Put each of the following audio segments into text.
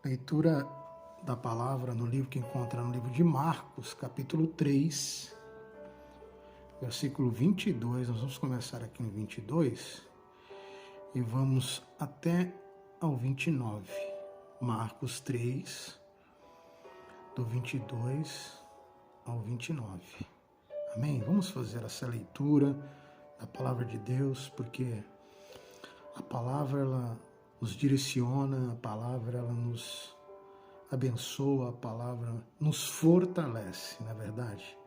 Leitura da palavra no livro que encontra no livro de Marcos, capítulo 3, versículo 22. Nós vamos começar aqui no 22 e vamos até ao 29. Marcos 3, do 22 ao 29. Amém? Vamos fazer essa leitura da palavra de Deus, porque a palavra ela nos direciona, a palavra ela nos abençoa, a palavra nos fortalece, não é verdade?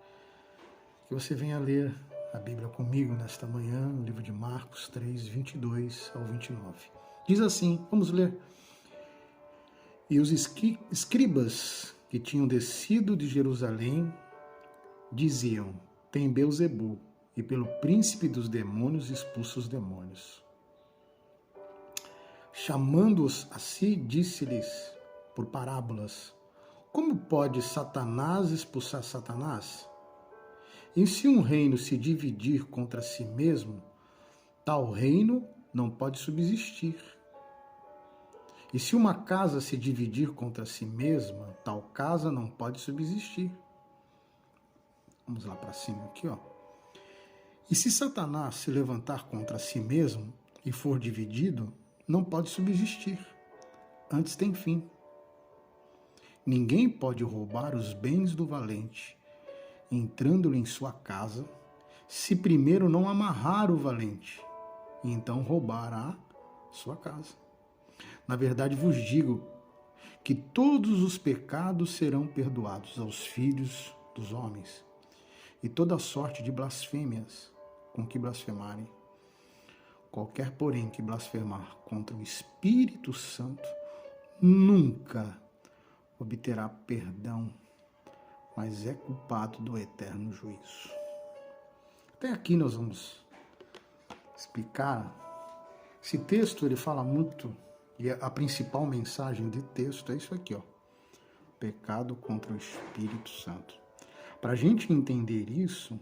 Que você venha ler a Bíblia comigo nesta manhã, no livro de Marcos 3, 22 ao 29. Diz assim, vamos ler. E os escribas que tinham descido de Jerusalém diziam, tem Beelzebu, e pelo príncipe dos demônios expulsa os demônios. Chamando-os a si, disse-lhes por parábolas, como pode Satanás expulsar Satanás? E se um reino se dividir contra si mesmo, tal reino não pode subsistir. E se uma casa se dividir contra si mesma, tal casa não pode subsistir. Vamos lá para cima aqui, ó. E se Satanás se levantar contra si mesmo e for dividido, não pode subsistir. Antes tem fim. Ninguém pode roubar os bens do valente, entrando-lhe em sua casa, se primeiro não amarrar o valente, e então roubará sua casa. Na verdade vos digo que todos os pecados serão perdoados aos filhos dos homens, e toda sorte de blasfêmias com que blasfemarem. Qualquer, porém, que blasfemar contra o Espírito Santo nunca obterá perdão, mas é culpado do eterno juízo. Até aqui nós vamos explicar. Esse texto ele fala muito, e a principal mensagem de texto é isso aqui, ó. Pecado contra o Espírito Santo. Para a gente entender isso,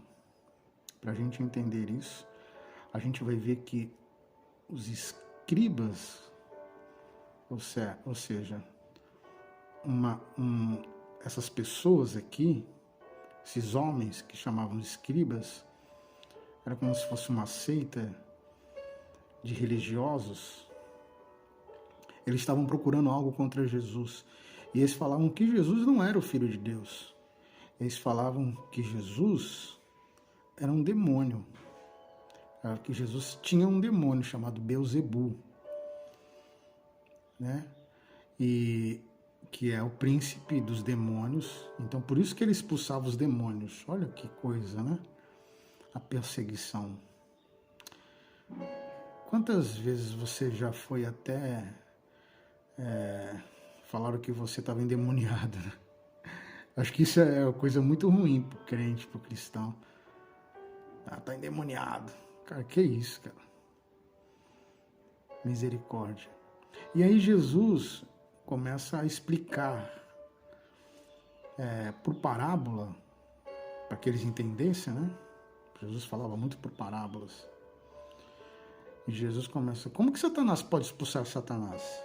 a gente vai ver que os escribas, ou seja, essas pessoas aqui, esses homens que chamavam de escribas, era como se fosse uma seita de religiosos. Eles estavam procurando algo contra Jesus. E eles falavam que Jesus não era o Filho de Deus. Eles falavam que Jesus era um demônio. Que Jesus tinha um demônio chamado Beelzebu, né? E que é o príncipe dos demônios. Então, por isso que ele expulsava os demônios. Olha que coisa, né? A perseguição. Quantas vezes você já foi até... falaram que você estava endemoniado, né? Acho que isso é uma coisa muito ruim para o crente, para o cristão. Tá endemoniado. Cara, que isso, cara? Misericórdia. E aí Jesus começa a explicar por parábola, para que eles entendessem, né? Jesus falava muito por parábolas. E Jesus começa, como que Satanás pode expulsar Satanás?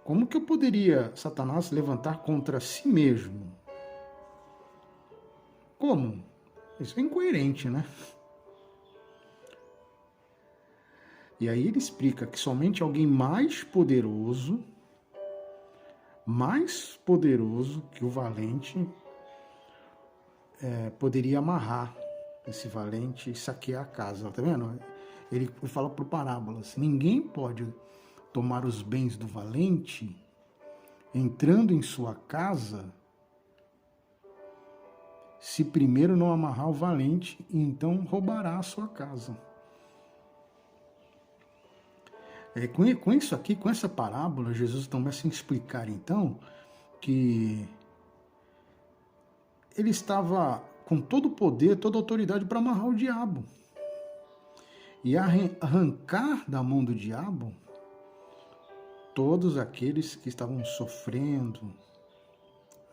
Como que eu poderia, Satanás, levantar contra si mesmo? Como? Isso é incoerente, né? E aí ele explica que somente alguém mais poderoso que o valente, poderia amarrar esse valente e saquear a casa. Tá vendo? Ele fala por parábolas. Ninguém pode tomar os bens do valente entrando em sua casa se primeiro não amarrar o valente, e então roubará a sua casa. Com isso aqui, com essa parábola, Jesus começa a explicar então que ele estava com todo o poder, toda a autoridade para amarrar o diabo e arrancar da mão do diabo todos aqueles que estavam sofrendo.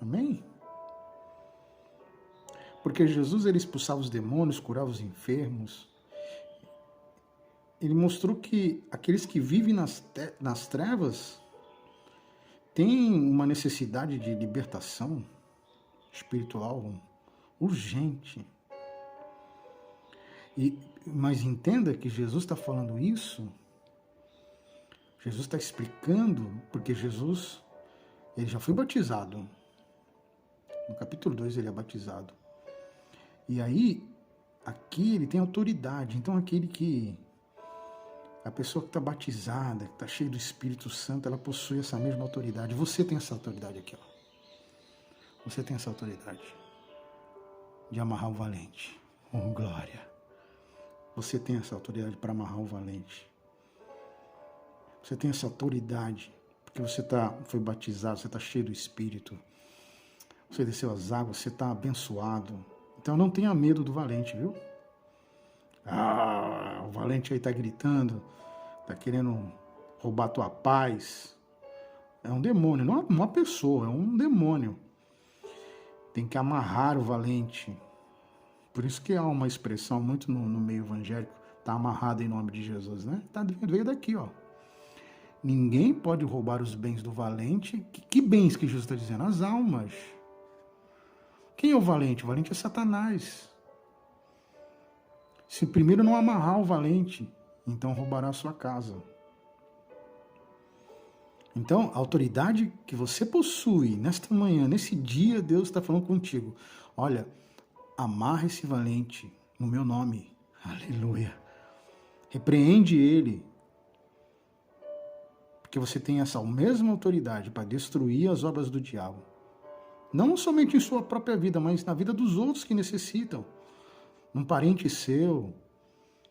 Amém? Porque Jesus ele expulsava os demônios, curava os enfermos. ele mostrou que aqueles que vivem nas trevas têm uma necessidade de libertação espiritual urgente. Mas entenda que Jesus está falando isso, Jesus está explicando, porque Jesus, ele já foi batizado. No capítulo 2 ele é batizado. E aí, aqui ele tem autoridade. Então a pessoa que está batizada, que está cheia do Espírito Santo, ela possui essa mesma autoridade. Você tem essa autoridade aqui, ó. Você tem essa autoridade de amarrar o valente. Oh, glória! Você tem essa autoridade para amarrar o valente. Você tem essa autoridade, porque você foi batizado, você está cheio do Espírito. Você desceu as águas, você está abençoado. Então não tenha medo do valente, viu? O valente aí está gritando, está querendo roubar tua paz. É um demônio, não é uma pessoa, é um demônio. Tem que amarrar o valente. Por isso que há uma expressão muito no meio evangélico, está amarrado em nome de Jesus, né? Veio daqui, ó. Ninguém pode roubar os bens do valente. Que bens que Jesus está dizendo? As almas. Quem é o valente? O valente é Satanás. Se primeiro não amarrar o valente, então roubará a sua casa. Então, a autoridade que você possui nesta manhã, nesse dia, Deus está falando contigo. Olha, amarra esse valente no meu nome. Aleluia. Repreende ele. Porque você tem essa mesma autoridade para destruir as obras do diabo. Não somente em sua própria vida, mas na vida dos outros que necessitam. Um parente seu.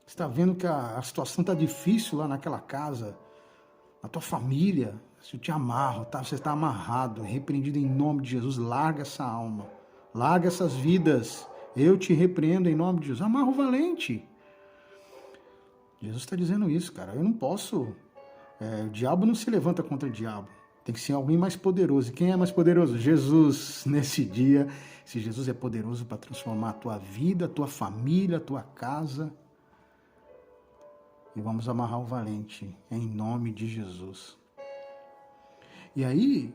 Você está vendo que a situação está difícil lá naquela casa. Na tua família. Eu te amarro, tá? Você está amarrado, repreendido em nome de Jesus. Larga essa alma. Larga essas vidas. Eu te repreendo em nome de Jesus. Amarra o valente. Jesus está dizendo isso, cara. Eu não posso... o diabo não se levanta contra o diabo. Tem que ser alguém mais poderoso. E quem é mais poderoso? Jesus. Nesse dia, se Jesus é poderoso para transformar a tua vida, a tua família, a tua casa. E vamos amarrar o valente em nome de Jesus. E aí,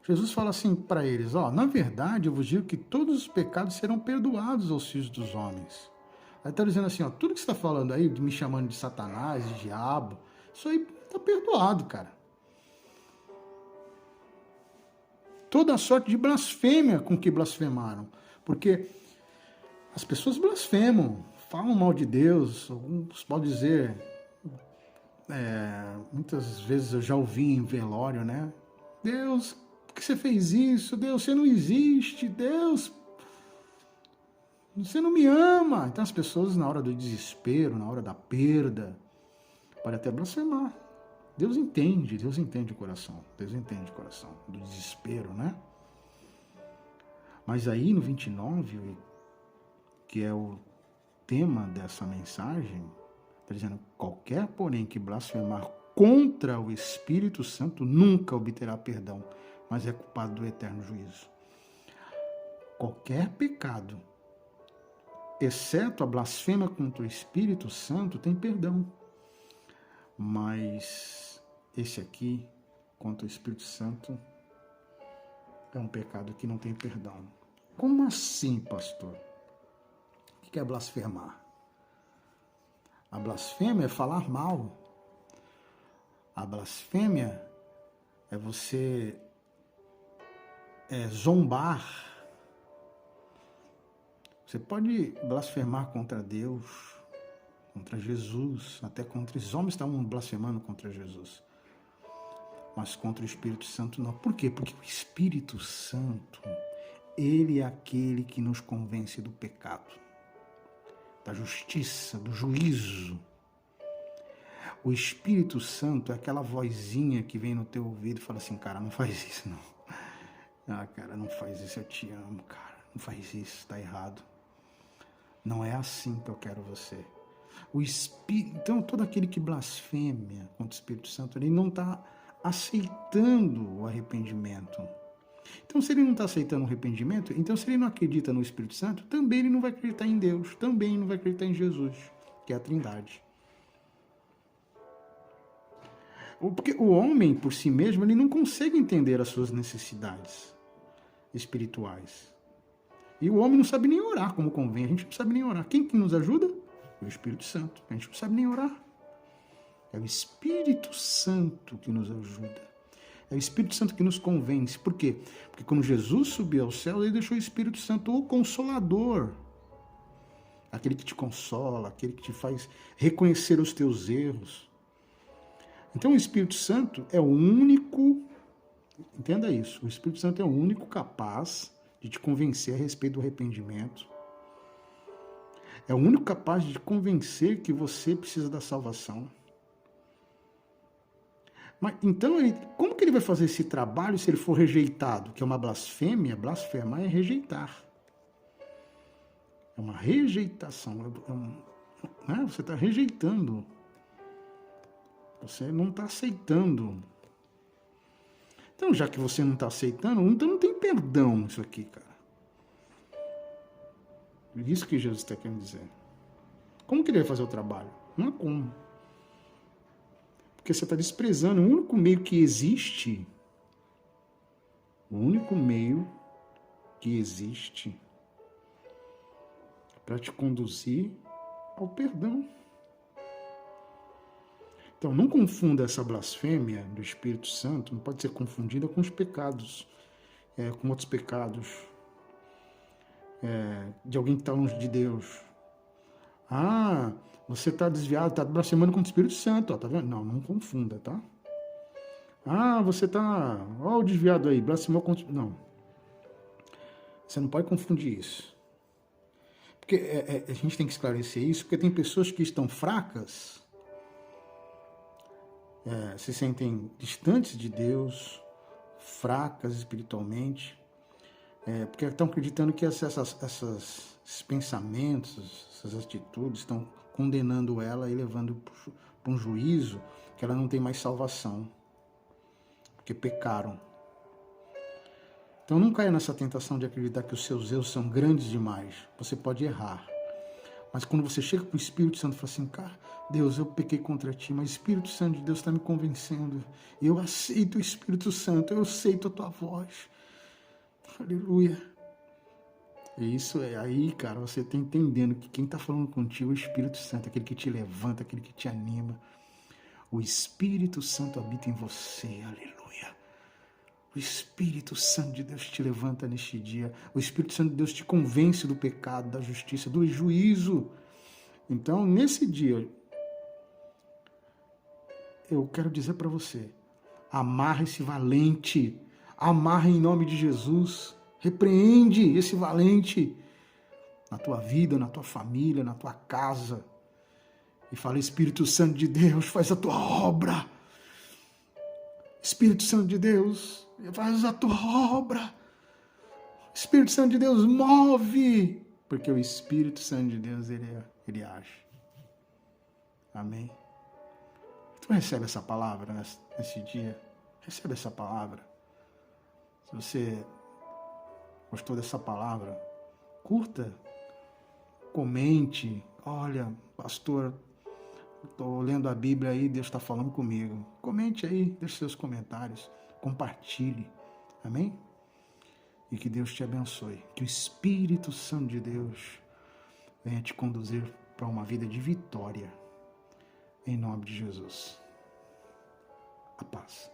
Jesus fala assim para eles, na verdade eu vos digo que todos os pecados serão perdoados aos filhos dos homens. Aí está dizendo assim, tudo que você está falando aí, me chamando de Satanás, de diabo, isso aí está perdoado, cara. Toda a sorte de blasfêmia com que blasfemaram. Porque as pessoas blasfemam, falam mal de Deus, alguns podem dizer, muitas vezes eu já ouvi em velório, né? Deus, por que você fez isso? Deus, você não existe. Deus, você não me ama. Então as pessoas na hora do desespero, na hora da perda, podem até blasfemar. Deus entende o coração. Deus entende o coração do desespero, né? Mas aí no 29, que é o tema dessa mensagem, está dizendo, qualquer, porém, que blasfemar contra o Espírito Santo nunca obterá perdão, mas é culpado do eterno juízo. Qualquer pecado, exceto a blasfêmia contra o Espírito Santo, tem perdão. Mas esse aqui, contra o Espírito Santo, é um pecado que não tem perdão. Como assim, pastor? O que é blasfemar? A blasfêmia é falar mal. A blasfêmia é você zombar. Você pode blasfemar contra Deus, contra Jesus, até contra os homens estavam blasfemando contra Jesus. Mas contra o Espírito Santo não. Por quê? Porque o Espírito Santo, ele é aquele que nos convence do pecado, da justiça, do juízo. O Espírito Santo é aquela vozinha que vem no teu ouvido e fala assim, cara, não faz isso não. Cara, não faz isso, eu te amo, cara. Não faz isso, tá errado. Não é assim que eu quero você. O Espírito, então, todo aquele que blasfema contra o Espírito Santo, ele não está aceitando o arrependimento. Então, se ele não está aceitando o arrependimento, então se ele não acredita no Espírito Santo, também ele não vai acreditar em Deus, também não vai acreditar em Jesus, que é a Trindade. Porque o homem, por si mesmo, ele não consegue entender as suas necessidades espirituais. E o homem não sabe nem orar como convém. A gente não sabe nem orar. Quem que nos ajuda? O Espírito Santo. A gente não sabe nem orar. É o Espírito Santo que nos ajuda. É o Espírito Santo que nos convence. Por quê? Porque quando Jesus subiu ao céu, ele deixou o Espírito Santo, o Consolador. Aquele que te consola, aquele que te faz reconhecer os teus erros. Então o Espírito Santo é o único, entenda isso, o Espírito Santo é o único capaz de te convencer a respeito do arrependimento. É o único capaz de te convencer que você precisa da salvação. Mas, então, como que ele vai fazer esse trabalho se ele for rejeitado? Que é uma blasfêmia? Blasfemar é rejeitar. É uma rejeitação. Né? Você está rejeitando. Você não está aceitando. Então, já que você não está aceitando, então não tem perdão isso aqui, cara. É isso que Jesus está querendo dizer. Como que ele vai fazer o trabalho? Não é como. Porque você está desprezando o único meio que existe. O único meio que existe para te conduzir ao perdão. Então, não confunda essa blasfêmia do Espírito Santo, não pode ser confundida com os pecados, com outros pecados, de alguém que está longe de Deus. Ah, você está desviado, está blasfemando contra o Espírito Santo, ó, tá vendo? Não confunda, tá? Ah, você está, ó o desviado aí, blasfemou contra... Não. Você não pode confundir isso. Porque a gente tem que esclarecer isso, porque tem pessoas que estão fracas, se sentem distantes de Deus, fracas espiritualmente, porque estão acreditando que esses pensamentos, essas atitudes estão condenando ela e levando para um juízo que ela não tem mais salvação, porque pecaram. Então não caia nessa tentação de acreditar que os seus erros são grandes demais. Você pode errar. Mas quando você chega para o Espírito Santo e fala assim, cara, Deus, eu pequei contra ti, mas o Espírito Santo de Deus está me convencendo. Eu aceito o Espírito Santo, eu aceito a tua voz. Aleluia. E isso aí, cara, você está entendendo que quem está falando contigo é o Espírito Santo, aquele que te levanta, aquele que te anima. O Espírito Santo habita em você, aleluia. O Espírito Santo de Deus te levanta neste dia. O Espírito Santo de Deus te convence do pecado, da justiça, do juízo. Então, nesse dia, eu quero dizer para você, amarra esse valente, amarra em nome de Jesus, repreende esse valente na tua vida, na tua família, na tua casa. E fala, Espírito Santo de Deus, faz a tua obra. Espírito Santo de Deus, faz a tua obra. Espírito Santo de Deus, move. Porque o Espírito Santo de Deus, ele age. Amém? Tu recebe essa palavra nesse dia? Recebe essa palavra. Se você gostou dessa palavra, curta, comente. Olha, pastor, estou lendo a Bíblia aí, Deus está falando comigo. Comente aí, deixe seus comentários, compartilhe. Amém? E que Deus te abençoe. Que o Espírito Santo de Deus venha te conduzir para uma vida de vitória. Em nome de Jesus. A paz.